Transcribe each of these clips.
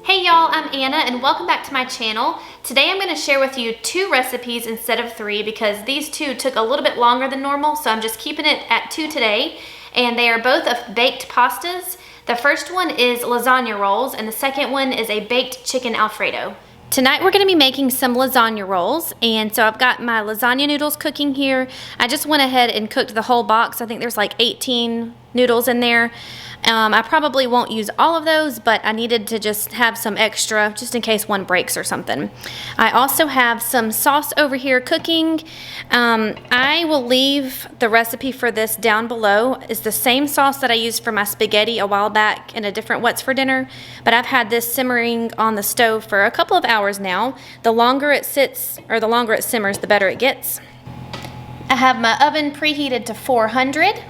Hey y'all, I'm Anna and welcome back to my channel. Today I'm going to share with you 2 recipes instead of 3 because these 2 took a little bit longer than normal, so I'm just keeping it at 2 today. And they are both of baked pastas. The first one is lasagna rolls and the second one is a baked chicken Alfredo. Tonight we're going to be making some lasagna rolls, and so I've got my lasagna noodles cooking here. I just went ahead and cooked the whole box. I think there's like 18 noodles in there. I probably won't use all of those, but I needed to just have some extra just in case one breaks or something. I also have some sauce over here cooking. I will leave the recipe for this down below. It's the same sauce that I used for my spaghetti a while back in a different What's for Dinner, but I've had this simmering on the stove for a couple of hours now. The longer it sits, or the longer it simmers, the better it gets. I have my oven preheated to 400.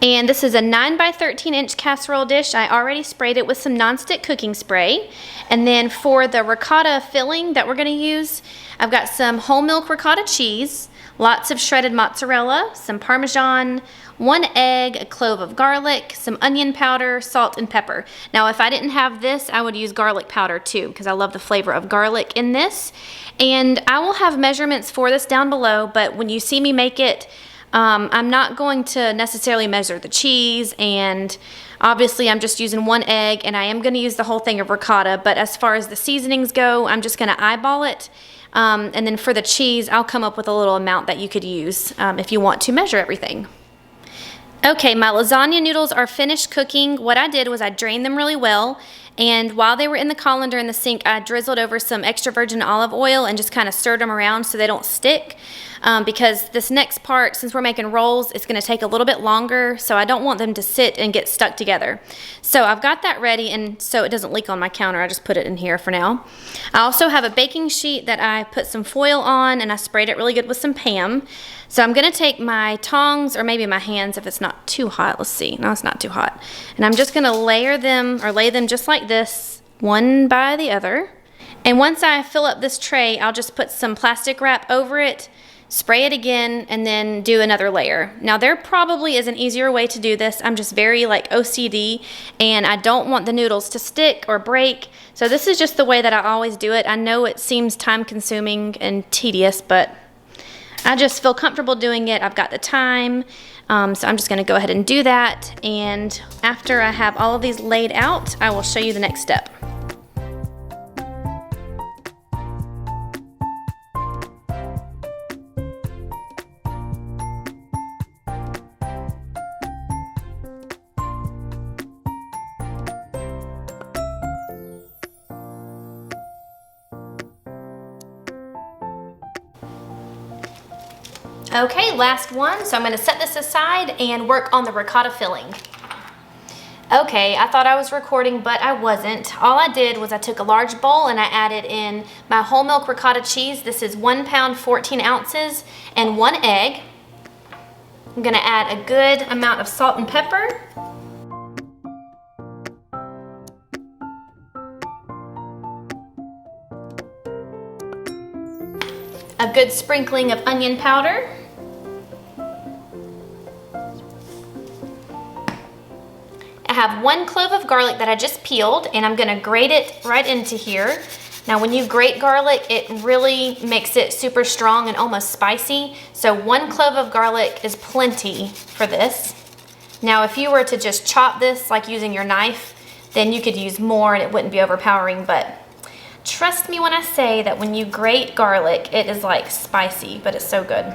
And this is a 9 by 13 inch casserole dish. I already sprayed it with some nonstick cooking spray. And then for the ricotta filling that we're going to use, I've got some whole milk ricotta cheese, lots of shredded mozzarella, some Parmesan, 1 egg, a clove of garlic, some onion powder, salt, and pepper. Now, if I didn't have this, I would use garlic powder too, because I love the flavor of garlic in this. And I will have measurements for this down below, but when you see me make it, I'm not going to necessarily measure the cheese, and obviously I'm just using 1 egg, and I am going to use the whole thing of ricotta, but as far as the seasonings go, I'm just going to eyeball it, and then for the cheese, I'll come up with a little amount that you could use if you want to measure everything. Okay, my lasagna noodles are finished cooking. What I did was I drained them really well, and while they were in the colander in the sink, I drizzled over some extra virgin olive oil and just kind of stirred them around so they don't stick. Because this next part, since we're making rolls, it's going to take a little bit longer, so I don't want them to sit and get stuck together. So I've got that ready, and so it doesn't leak on my counter, I just put it in here for now. I also have a baking sheet that I put some foil on, and I sprayed it really good with some Pam. So I'm going to take my tongs, or maybe my hands if it's not too hot. Let's see. No, it's not too hot. And I'm just going to layer them, or lay them just like this, one by the other. And once I fill up this tray, I'll just put some plastic wrap over it, spray it again, and then do another layer. Now, there probably is an easier way to do this. I'm just very like OCD, and I don't want the noodles to stick or break. So this is just the way that I always do it. I know it seems time consuming and tedious, but I just feel comfortable doing it. I've got the time, so I'm just going to go ahead and do that. And after I have all of these laid out, I will show you the next step. Okay, last one. So I'm going to set this aside and work on the ricotta filling. Okay, I thought I was recording, but I wasn't. All I did was I took a large bowl and I added in my whole milk ricotta cheese. This is 1 pound, 14 ounces, and 1 egg. I'm going to add a good amount of salt and pepper. A good sprinkling of onion powder. I have 1 clove of garlic that I just peeled, and I'm gonna grate it right into here. Now, when you grate garlic, it really makes it super strong and almost spicy. So 1 clove of garlic is plenty for this. Now, if you were to just chop this like using your knife, then you could use more and it wouldn't be overpowering, but trust me when I say that when you grate garlic, it is like spicy, but it's so good.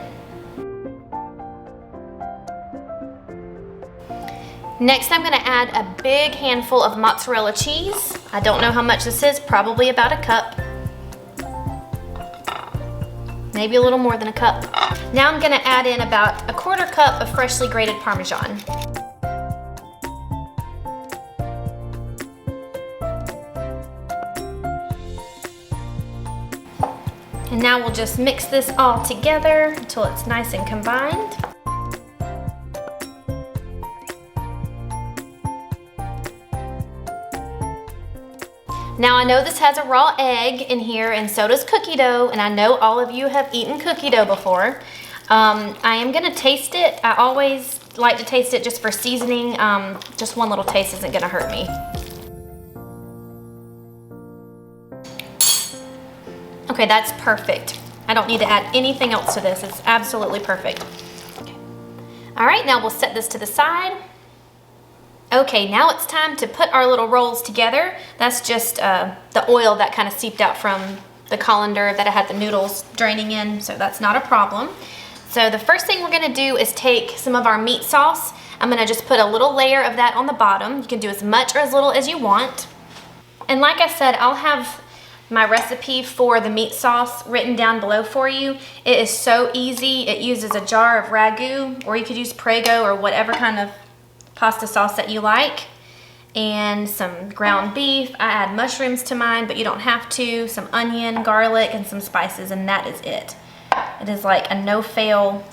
Next, I'm gonna add a big handful of mozzarella cheese. I don't know how much this is, probably about a cup. Maybe a little more than a cup. Now I'm gonna add in about a 1/4 cup of freshly grated Parmesan. And now we'll just mix this all together until it's nice and combined. Now, I know this has a raw egg in here, and so does cookie dough, and I know all of you have eaten cookie dough before. I am gonna taste it. I always like to taste it just for seasoning. Just one little taste isn't gonna hurt me. Okay, that's perfect. I don't need to add anything else to this. It's absolutely perfect. Okay. All right, now we'll set this to the side. Okay, now it's time to put our little rolls together. That's just the oil that kind of seeped out from the colander that I had the noodles draining in, so that's not a problem. So the first thing we're gonna do is take some of our meat sauce. I'm gonna just put a little layer of that on the bottom. You can do as much or as little as you want. And like I said, I'll have my recipe for the meat sauce written down below for you. It is so easy. It uses a jar of Ragu, or you could use Prego or whatever kind of pasta sauce that you like, and some ground beef. I add mushrooms to mine, but you don't have to. Some onion, garlic, and some spices, and that is it. It is like a no-fail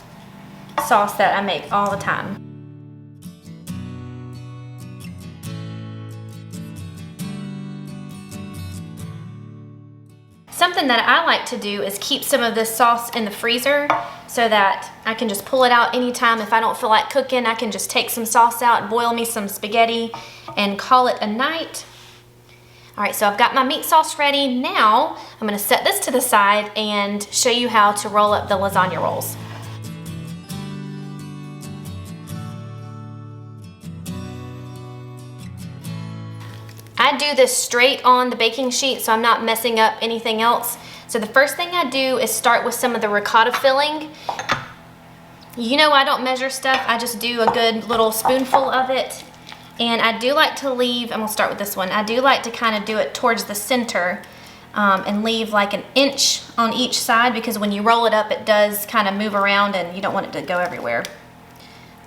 sauce that I make all the time. Something that I like to do is keep some of this sauce in the freezer so that I can just pull it out anytime. If I don't feel like cooking, I can just take some sauce out, boil me some spaghetti, and call it a night. All right, so I've got my meat sauce ready. Now I'm gonna set this to the side and show you how to roll up the lasagna rolls. I do this straight on the baking sheet, so I'm not messing up anything else. So the first thing I do is start with some of the ricotta filling. You know I don't measure stuff, I just do a good little spoonful of it. And I do like to leave, I'm gonna start with this one, I do like to kind of do it towards the center and leave like an inch on each side, because when you roll it up, it does kind of move around and you don't want it to go everywhere.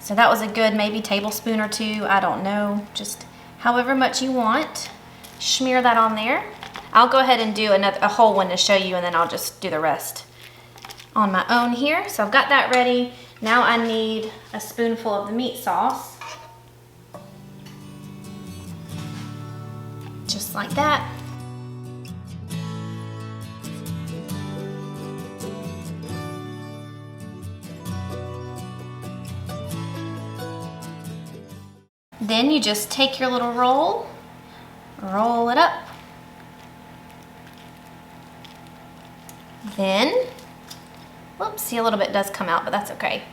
So that was a good maybe tablespoon or two, I don't know, just however much you want. Smear that on there. I'll go ahead and do a whole one to show you, and then I'll just do the rest on my own here. So I've got that ready. Now I need a spoonful of the meat sauce. Just like that. Then you just take your little roll, roll it up. Then, whoops, see, a little bit does come out, but that's okay.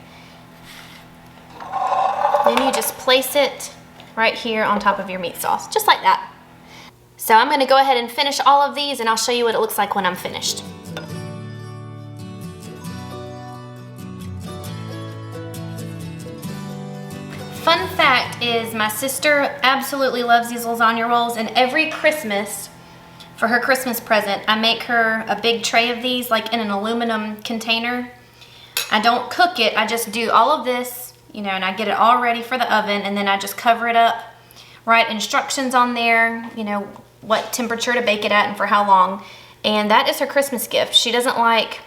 Then you just place it right here on top of your meat sauce, just like that. So I'm gonna go ahead and finish all of these, and I'll show you what it looks like when I'm finished. Fun fact is my sister absolutely loves these lasagna rolls, and every Christmas, for her Christmas present, I make her a big tray of these, like in an aluminum container. I don't cook it, I just do all of this, you know, and I get it all ready for the oven, and then I just cover it up, write instructions on there, you know, what temperature to bake it at and for how long. And that is her Christmas gift. She doesn't like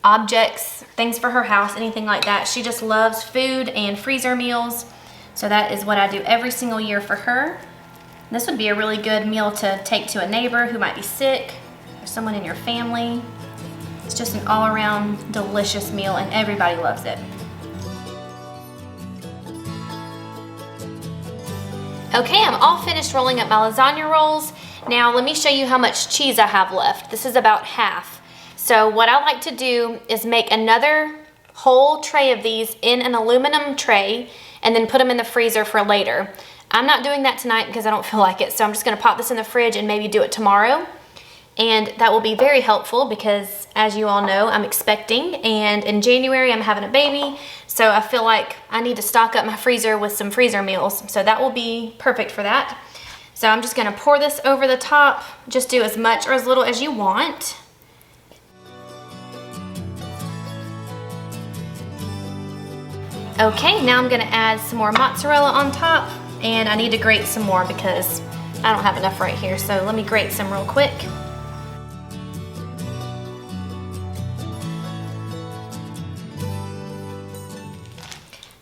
objects, things for her house, anything like that. She just loves food and freezer meals. So that is what I do every single year for her. This would be a really good meal to take to a neighbor who might be sick, or someone in your family. It's just an all-around delicious meal, and everybody loves it. Okay, I'm all finished rolling up my lasagna rolls. Now let me show you how much cheese I have left. This is about half. So what I like to do is make another whole tray of these in an aluminum tray, and then put them in the freezer for later. I'm not doing that tonight because I don't feel like it, so I'm just gonna pop this in the fridge and maybe do it tomorrow. And that will be very helpful because, as you all know, I'm expecting, and in January I'm having a baby, so I feel like I need to stock up my freezer with some freezer meals, so that will be perfect for that. So I'm just gonna pour this over the top. Just do as much or as little as you want. Okay, now I'm gonna add some more mozzarella on top, and I need to grate some more because I don't have enough right here, so let me grate some real quick.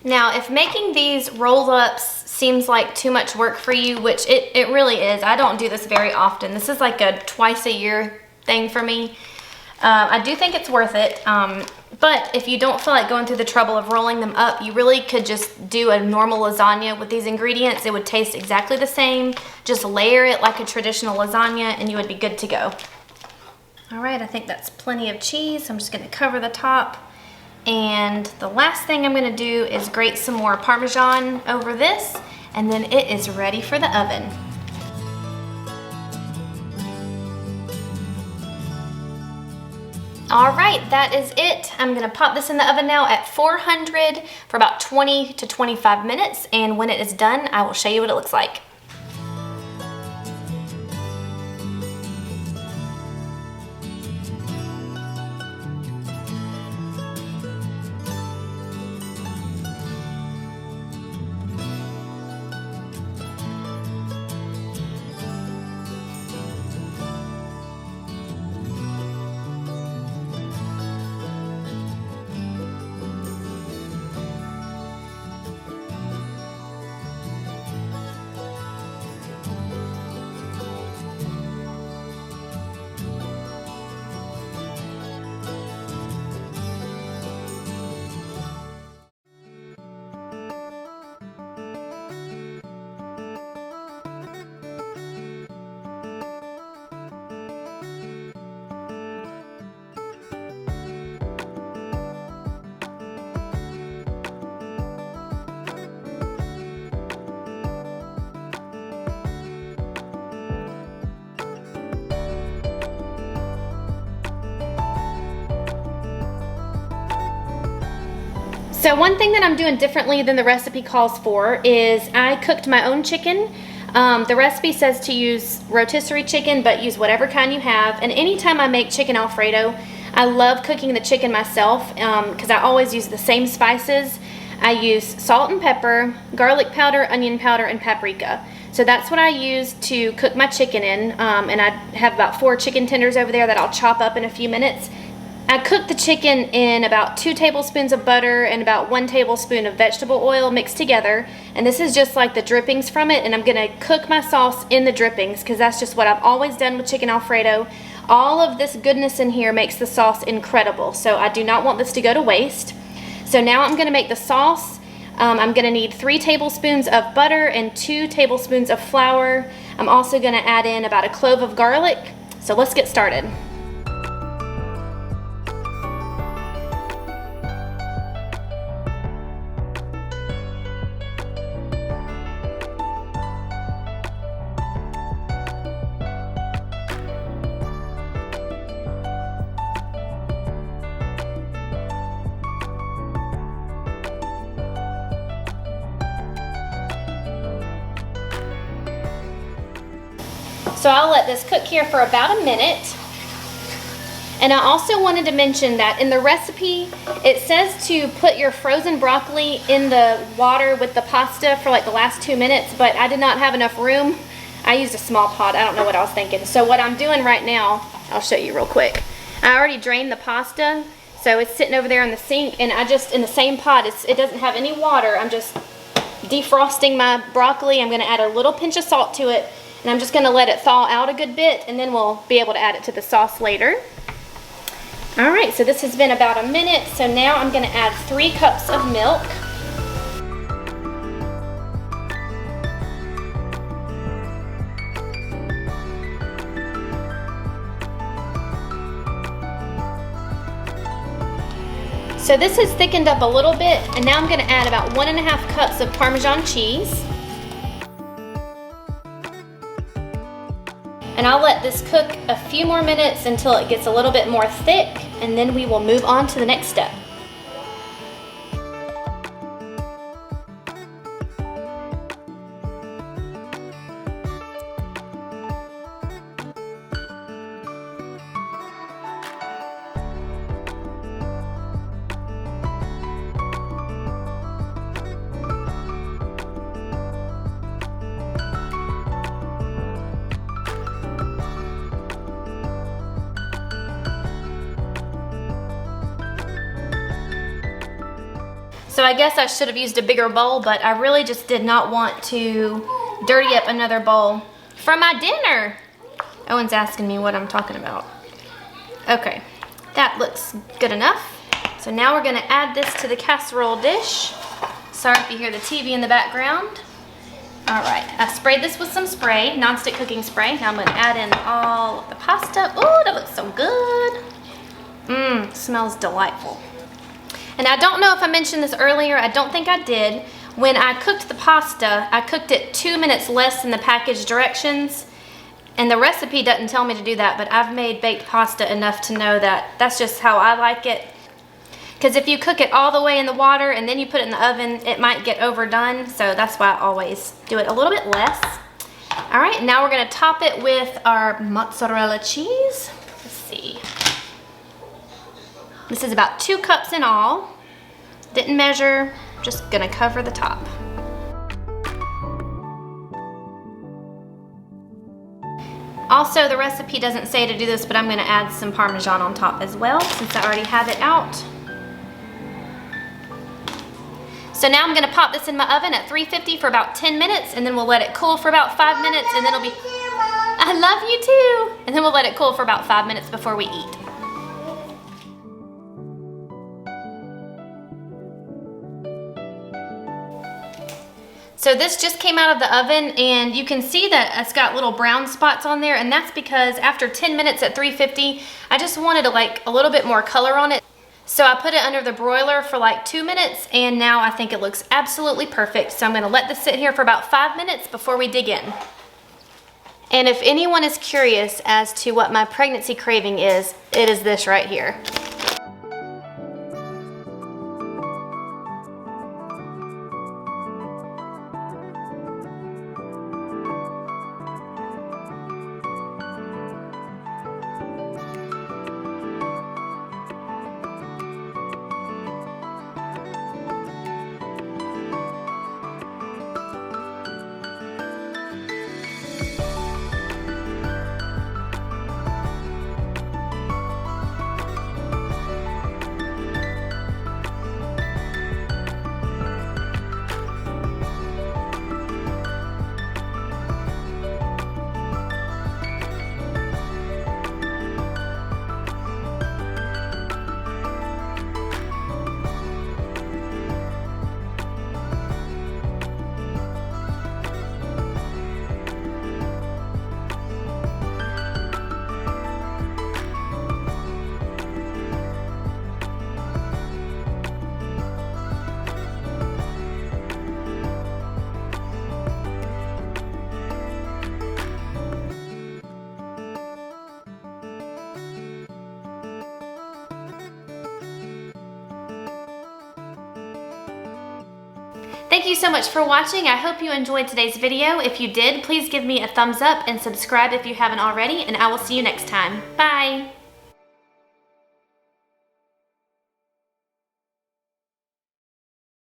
Now, if making these roll-ups seems like too much work for you, which it really is, I don't do this very often. This is like a twice a year thing for me. I do think it's worth it, but if you don't feel like going through the trouble of rolling them up, you really could just do a normal lasagna with these ingredients. It would taste exactly the same. Just layer it like a traditional lasagna and you would be good to go. All right, I think that's plenty of cheese. I'm just gonna cover the top. And the last thing I'm gonna do is grate some more Parmesan over this, and then it is ready for the oven. All right, that is it. I'm gonna pop this in the oven now at 400 for about 20 to 25 minutes, and when it is done, I will show you what it looks like. So one thing that I'm doing differently than the recipe calls for is I cooked my own chicken. The recipe says to use rotisserie chicken, but use whatever kind you have. And anytime I make chicken Alfredo, I love cooking the chicken myself because I always use the same spices. I use salt and pepper, garlic powder, onion powder, and paprika. So that's what I use to cook my chicken in. And I have about 4 chicken tenders over there that I'll chop up in a few minutes. I cook the chicken in about 2 tablespoons of butter and about 1 tablespoon of vegetable oil mixed together. And this is just like the drippings from it, and I'm gonna cook my sauce in the drippings because that's just what I've always done with chicken Alfredo. All of this goodness in here makes the sauce incredible, so I do not want this to go to waste. So now I'm gonna make the sauce. I'm gonna need 3 tablespoons of butter and 2 tablespoons of flour. I'm also gonna add in about a clove of garlic. So let's get started. So I'll let this cook here for about a minute. And I also wanted to mention that in the recipe, it says to put your frozen broccoli in the water with the pasta for like the last 2 minutes, but I did not have enough room. I used a small pot, I don't know what I was thinking. So what I'm doing right now, I'll show you real quick. I already drained the pasta, so it's sitting over there in the sink, and I just, in the same pot, it doesn't have any water. I'm just defrosting my broccoli. I'm gonna add a little pinch of salt to it, and I'm just gonna let it thaw out a good bit, and then we'll be able to add it to the sauce later. All right, so this has been about a minute, so now I'm gonna add 3 cups of milk. So this has thickened up a little bit, and now I'm gonna add about 1.5 cups of Parmesan cheese. And I'll let this cook a few more minutes until it gets a little bit more thick, and then we will move on to the next step. So I guess I should have used a bigger bowl, but I really just did not want to dirty up another bowl for my dinner. Owen's asking me what I'm talking about. Okay, that looks good enough. So now we're gonna add this to the casserole dish. Sorry if you hear the TV in the background. All right, I sprayed this with some spray, nonstick cooking spray. Now I'm gonna add in all of the pasta. Oh, that looks so good. Smells delightful. And I don't know if I mentioned this earlier, I don't think I did. When I cooked the pasta, I cooked it 2 minutes less than the package directions. And the recipe doesn't tell me to do that, but I've made baked pasta enough to know that that's just how I like it. Because if you cook it all the way in the water and then you put it in the oven, it might get overdone. So that's why I always do it a little bit less. All right, now we're gonna top it with our mozzarella cheese. Let's see. This is about 2 cups in all. Didn't measure, just gonna cover the top. Also, the recipe doesn't say to do this, but I'm gonna add some Parmesan on top as well, since I already have it out. So now I'm gonna pop this in my oven at 350 for about 10 minutes, and then we'll let it cool for about 5 minutes, and then it'll be, I love you too! And then we'll let it cool for about 5 minutes before we eat. So this just came out of the oven, and you can see that it's got little brown spots on there, and that's because after 10 minutes at 350, I just wanted like a little bit more color on it. So I put it under the broiler for like 2 minutes, and now I think it looks absolutely perfect. So I'm gonna let this sit here for about 5 minutes before we dig in. And if anyone is curious as to what my pregnancy craving is, it is this right here. Thank you so much for watching. I hope you enjoyed today's video. If you did, please give me a thumbs up and subscribe if you haven't already, and I will see you next time. Bye!